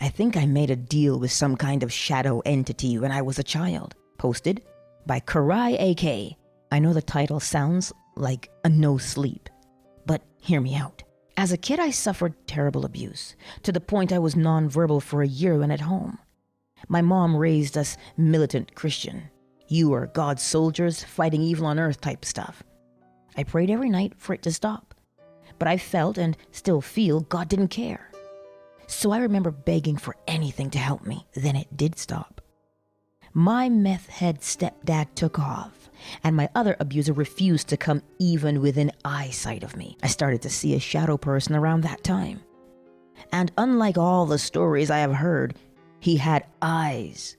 I think I made a deal with some kind of shadow entity when I was a child. Posted by Karai AK. I know the title sounds like a no sleep, but hear me out. As a kid, I suffered terrible abuse, to the point I was nonverbal for a year when at home. My mom raised us militant Christian. You are God's soldiers fighting evil on earth type stuff. I prayed every night for it to stop, but I felt and still feel God didn't care. So I remember begging for anything to help me. Then it did stop. My meth head stepdad took off, and my other abuser refused to come even within eyesight of me. I started to see a shadow person around that time. And unlike all the stories I have heard, he had eyes.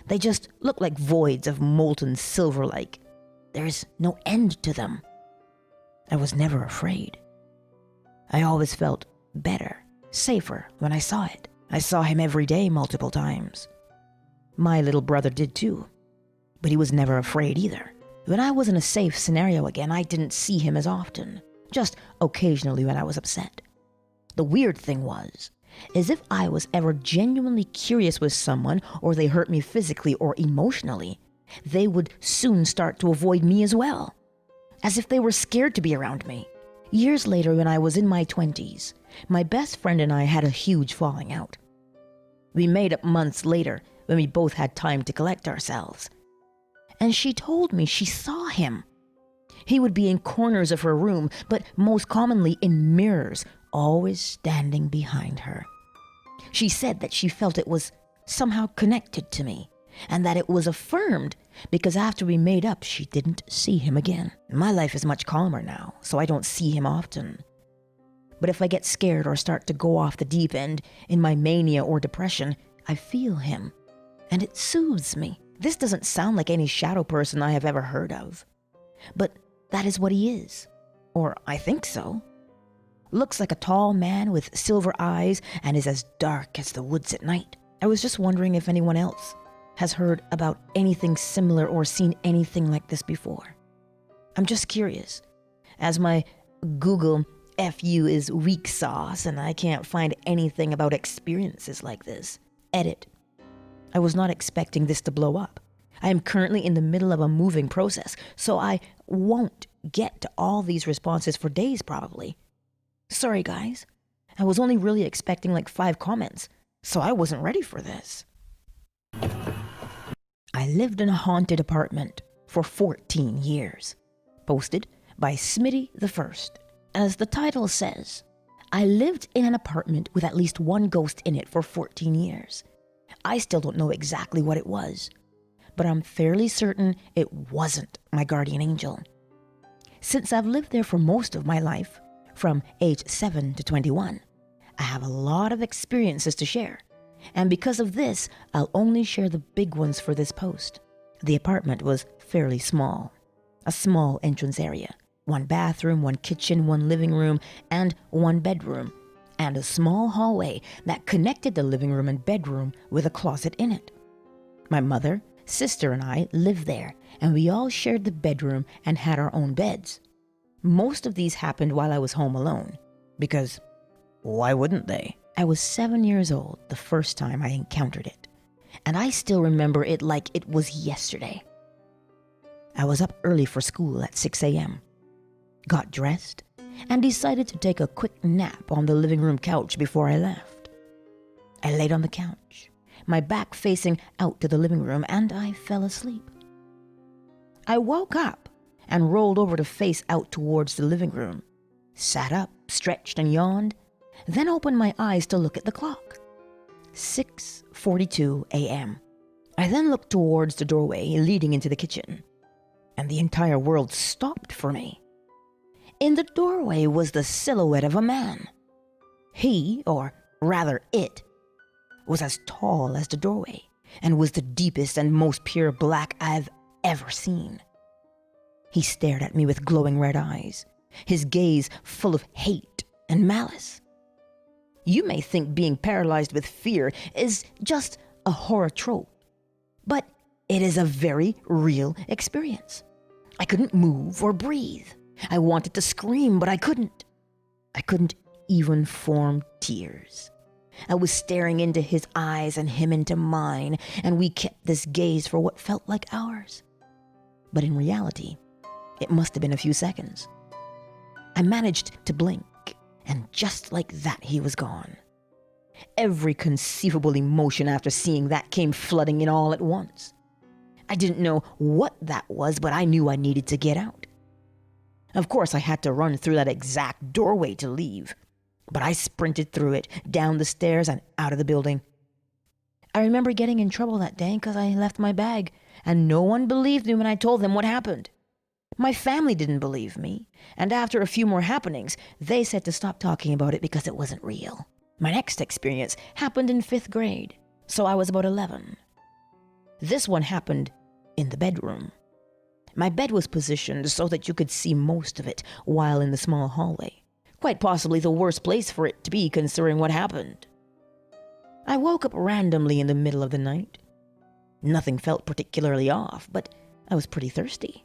They just looked like voids of molten silver, like there's no end to them. I was never afraid. I always felt better, safer when I saw it. I saw him every day multiple times. My little brother did too, but he was never afraid either. When I was in a safe scenario again, I didn't see him as often, just occasionally when I was upset. The weird thing was, as if I was ever genuinely curious with someone or they hurt me physically or emotionally, they would soon start to avoid me as well, as if they were scared to be around me. Years later, when I was in my 20s, my best friend and I had a huge falling out. We made up months later when we both had time to collect ourselves. And she told me she saw him. He would be in corners of her room, but most commonly in mirrors, always standing behind her. She said that she felt it was somehow connected to me, and that it was affirmed because after we made up, she didn't see him again. My life is much calmer now, so I don't see him often. But if I get scared or start to go off the deep end in my mania or depression, I feel him, and it soothes me. This doesn't sound like any shadow person I have ever heard of, but that is what he is, or I think so. Looks like a tall man with silver eyes and is as dark as the woods at night. I was just wondering if anyone else has heard about anything similar or seen anything like this before. I'm just curious, as my Google FU is weak sauce and I can't find anything about experiences like this. Edit. I was not expecting this to blow up. I am currently in the middle of a moving process, so I won't get to all these responses for days probably. Sorry guys, I was only really expecting like 5 comments, so I wasn't ready for this. I lived in a haunted apartment for 14 years. Posted by Smitty the First. As the title says, I lived in an apartment with at least one ghost in it for 14 years. I still don't know exactly what it was, but I'm fairly certain it wasn't my guardian angel. Since I've lived there for most of my life, from age 7 to 21, I have a lot of experiences to share. And because of this, I'll only share the big ones for this post. The apartment was fairly small. A small entrance area. 1 bathroom, 1 kitchen, 1 living room, and 1 bedroom. And a small hallway that connected the living room and bedroom with a closet in it. My mother, sister, and I lived there, and we all shared the bedroom and had our own beds. Most of these happened while I was home alone, because why wouldn't they? I was 7 years old the first time I encountered it, and I still remember it like it was yesterday. I was up early for school at 6 a.m., got dressed, and decided to take a quick nap on the living room couch before I left. I laid on the couch, my back facing out to the living room, and I fell asleep. I woke up and rolled over to face out towards the living room, sat up, stretched and yawned, then opened my eyes to look at the clock. 6:42 a.m. I then looked towards the doorway leading into the kitchen, and the entire world stopped for me. In the doorway was the silhouette of a man. He, or rather it, was as tall as the doorway and was the deepest and most pure black I've ever seen. He stared at me with glowing red eyes, his gaze full of hate and malice. You may think being paralyzed with fear is just a horror trope, but it is a very real experience. I couldn't move or breathe. I wanted to scream, but I couldn't. I couldn't even form tears. I was staring into his eyes and him into mine, and we kept this gaze for what felt like hours. But in reality, it must have been a few seconds. I managed to blink, and just like that, he was gone. Every conceivable emotion after seeing that came flooding in all at once. I didn't know what that was, but I knew I needed to get out. Of course, I had to run through that exact doorway to leave, but I sprinted through it, down the stairs and out of the building. I remember getting in trouble that day because I left my bag, and no one believed me when I told them what happened. My family didn't believe me, and after a few more happenings, they said to stop talking about it because it wasn't real. My next experience happened in 5th grade, so I was about 11. This one happened in the bedroom. My bed was positioned so that you could see most of it while in the small hallway. Quite possibly the worst place for it to be considering what happened. I woke up randomly in the middle of the night. Nothing felt particularly off, but I was pretty thirsty.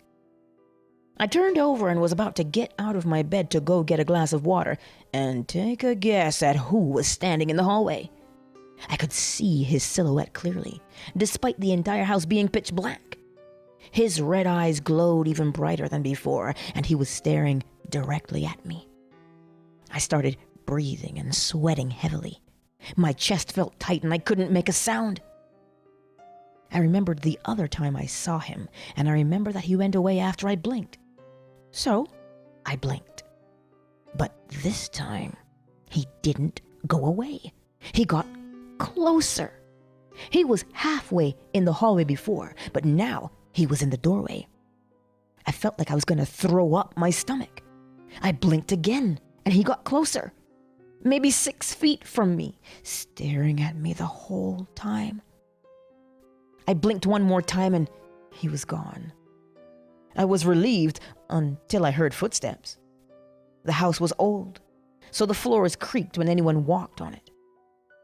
I turned over and was about to get out of my bed to go get a glass of water, and take a guess at who was standing in the hallway. I could see his silhouette clearly, despite the entire house being pitch black. His red eyes glowed even brighter than before, and he was staring directly at me. I started breathing and sweating heavily. My chest felt tight and I couldn't make a sound. I remembered the other time I saw him, and I remember that he went away after I blinked. So, I blinked. But this time, he didn't go away. He got closer. He was halfway in the hallway before, but now he was in the doorway. I felt like I was going to throw up my stomach. I blinked again, and he got closer. Maybe 6 feet from me, staring at me the whole time. I blinked one more time, and he was gone. I was relieved until I heard footsteps. The house was old, so the floors creaked when anyone walked on it.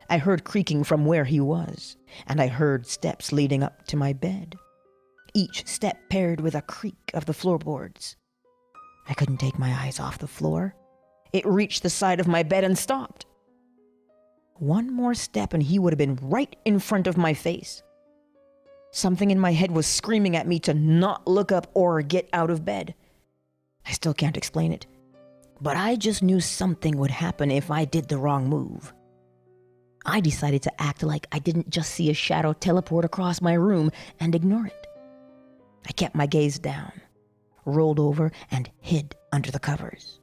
I heard creaking from where he was, and I heard steps leading up to my bed. Each step paired with a creak of the floorboards. I couldn't take my eyes off the floor. It reached the side of my bed and stopped. One more step and he would have been right in front of my face. Something in my head was screaming at me to not look up or get out of bed. I still can't explain it, but I just knew something would happen if I did the wrong move. I decided to act like I didn't just see a shadow teleport across my room and ignore it. I kept my gaze down, rolled over, and hid under the covers.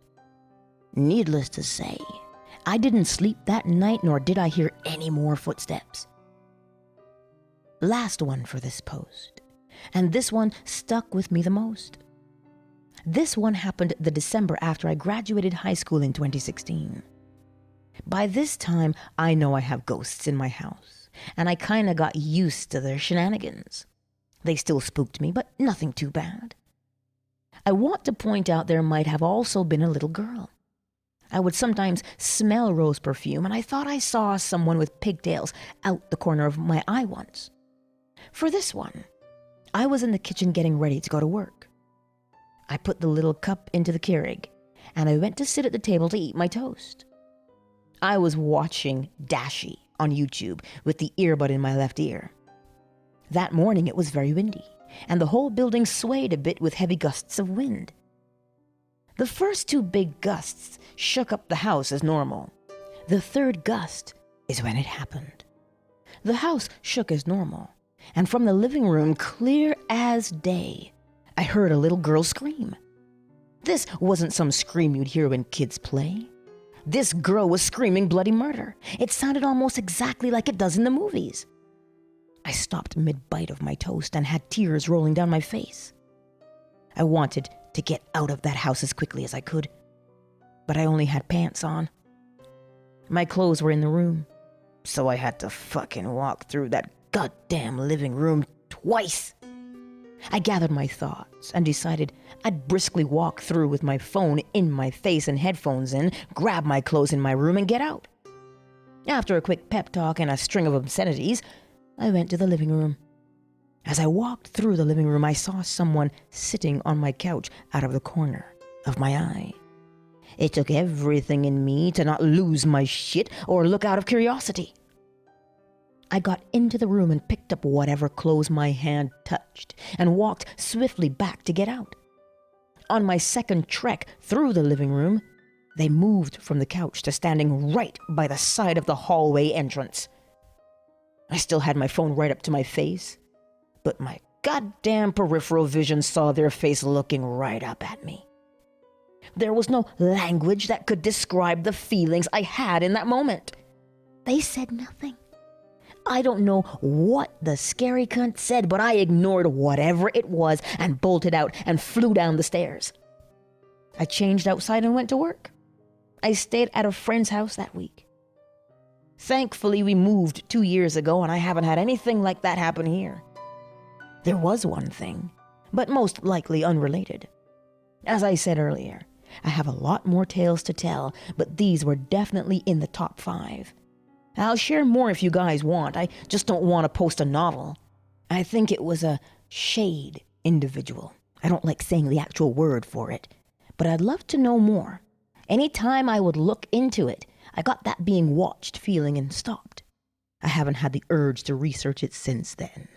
Needless to say, I didn't sleep that night, nor did I hear any more footsteps. Last one for this post, and this one stuck with me the most. This one happened the December after I graduated high school in 2016. By this time, I know I have ghosts in my house, and I kinda got used to their shenanigans. They still spooked me, but nothing too bad. I want to point out there might have also been a little girl. I would sometimes smell rose perfume, and I thought I saw someone with pigtails out the corner of my eye once. For this one, I was in the kitchen getting ready to go to work. I put the little cup into the Keurig, and I went to sit at the table to eat my toast. I was watching Dashi on YouTube with the earbud in my left ear. That morning it was very windy, and the whole building swayed a bit with heavy gusts of wind. The first 2 big gusts shook up the house as normal. The third gust is when it happened. The house shook as normal, and from the living room, clear as day, I heard a little girl scream. This wasn't some scream you'd hear when kids play. This girl was screaming bloody murder. It sounded almost exactly like it does in the movies. I stopped mid-bite of my toast and had tears rolling down my face. I wanted to get out of that house as quickly as I could, but I only had pants on. My clothes were in the room, so I had to fucking walk through that goddamn living room twice. I gathered my thoughts and decided I'd briskly walk through with my phone in my face and headphones in, grab my clothes in my room and get out. After a quick pep talk and a string of obscenities, I went to the living room. As I walked through the living room, I saw someone sitting on my couch out of the corner of my eye. It took everything in me to not lose my shit or look out of curiosity. I got into the room and picked up whatever clothes my hand touched and walked swiftly back to get out. On my second trek through the living room, they moved from the couch to standing right by the side of the hallway entrance. I still had my phone right up to my face, but my goddamn peripheral vision saw their face looking right up at me. There was no language that could describe the feelings I had in that moment. They said nothing. I don't know what the scary cunt said, but I ignored whatever it was and bolted out and flew down the stairs. I changed outside and went to work. I stayed at a friend's house that week. Thankfully, we moved 2 years ago and I haven't had anything like that happen here. There was one thing, but most likely unrelated. As I said earlier, I have a lot more tales to tell, but these were definitely in the top 5. I'll share more if you guys want. I just don't want to post a novel. I think it was a shade individual. I don't like saying the actual word for it, but I'd love to know more. Anytime I would look into it, I got that being watched feeling and stopped. I haven't had the urge to research it since then.